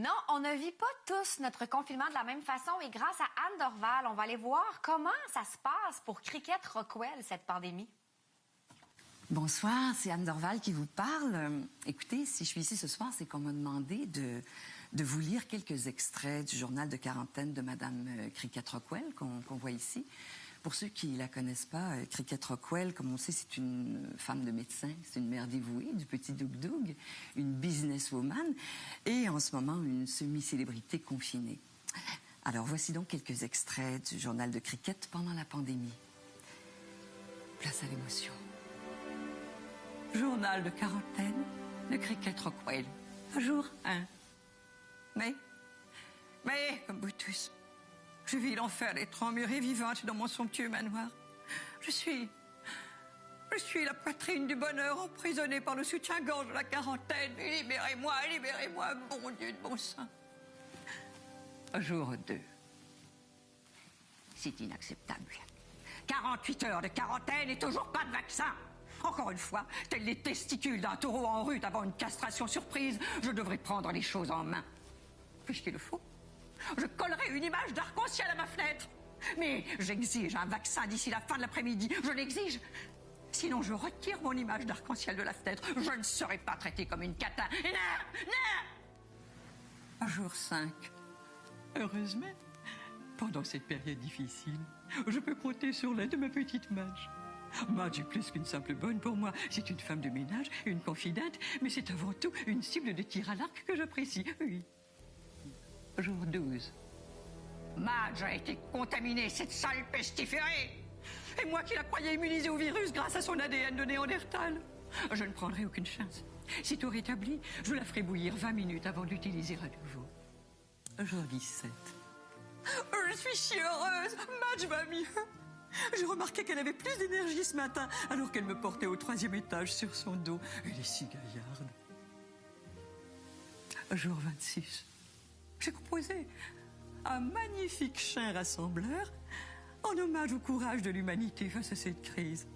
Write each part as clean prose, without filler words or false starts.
Non, on ne vit pas tous notre confinement de la même façon et grâce à Anne Dorval, on va aller voir comment ça se passe pour Cricket Rockwell, cette pandémie. Bonsoir, c'est Anne Dorval qui vous parle. Écoutez, si je suis ici ce soir, c'est qu'on m'a demandé de vous lire quelques extraits du journal de quarantaine de Madame Cricket Rockwell qu'on voit ici. Pour ceux qui ne la connaissent pas, Cricket Rockwell, comme on sait, c'est une femme de médecin, c'est une mère dévouée du petit Doug Doug, une businesswoman et en ce moment une semi-célébrité confinée. Alors voici donc quelques extraits du journal de Cricket pendant la pandémie. Place à l'émotion. Journal de quarantaine de Cricket Rockwell, jour 1. Mais, comme vous tous, je vis l'enfer d'être emmurée vivante dans mon somptueux manoir. Je suis la poitrine du bonheur emprisonnée par le soutien-gorge de la quarantaine. Libérez-moi, bon Dieu de bon sang. Jour 2. C'est inacceptable. 48 heures de quarantaine et toujours pas de vaccin. Encore une fois, tels les testicules d'un taureau en rut avant une castration surprise, je devrais prendre les choses en main. Puisqu'il le faut, je collerai une image d'arc-en-ciel à ma fenêtre. Mais j'exige un vaccin d'ici la fin de l'après-midi. Je l'exige. Sinon, je retire mon image d'arc-en-ciel de la fenêtre. Je ne serai pas traitée comme une catin. Non. Jour 5. Heureusement, pendant cette période difficile, je peux compter sur l'aide de ma petite Madge. Madge est plus qu'une simple bonne pour moi. C'est une femme de ménage, une confidente, mais c'est avant tout une cible de tir à l'arc que j'apprécie. Oui. Jour 12. Madge a été contaminée, cette sale pestiférée. Et moi qui la croyais immunisée au virus grâce à son ADN de Néandertal. Je ne prendrai aucune chance. Sitôt rétablie, je la ferai bouillir 20 minutes avant de l'utiliser à nouveau. Jour 17. Je suis si heureuse. Madge va mieux. J'ai remarqué qu'elle avait plus d'énergie ce matin, alors qu'elle me portait au 3e étage sur son dos. Elle est si gaillarde. Jour 26. J'ai composé un magnifique chant rassembleur en hommage au courage de l'humanité face à cette crise.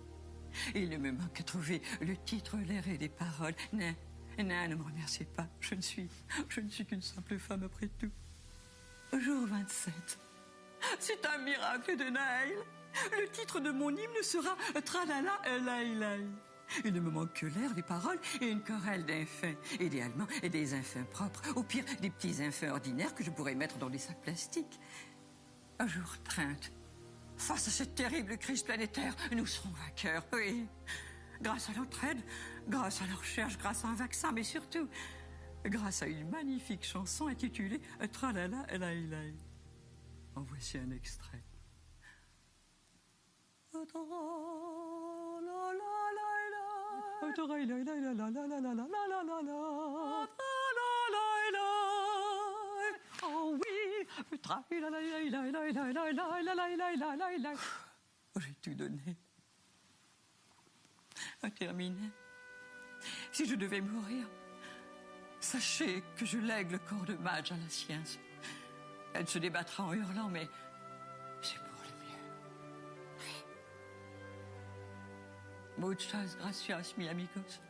Il ne me manque qu'à trouver le titre, l'air et les paroles. Non, ne me remerciez pas. Je ne suis qu'une simple femme après tout. Jour 27. C'est un miracle de Naël. Le titre de mon hymne sera Tralala Elaïlaï. Il ne me manque que l'air, les paroles et une chorale d'infins. Idéalement, des infins propres. Au pire, des petits infins ordinaires que je pourrais mettre dans des sacs plastiques. Jour 30. Face à cette terrible crise planétaire, nous serons vainqueurs, oui. Grâce à l'entraide, grâce à la recherche, grâce à un vaccin, mais surtout, grâce à une magnifique chanson intitulée Tralala Elaïlaï. En voici un extrait. Oh oui, j'ai tout donné. Terminé. Si je devais mourir, sachez que je lègue le corps de Madge à la science. Elle se débattra en hurlant, mais c'est pour le mieux. Muchas gracias, mi amigos.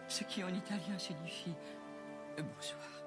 Ce qui en italien signifie bonsoir.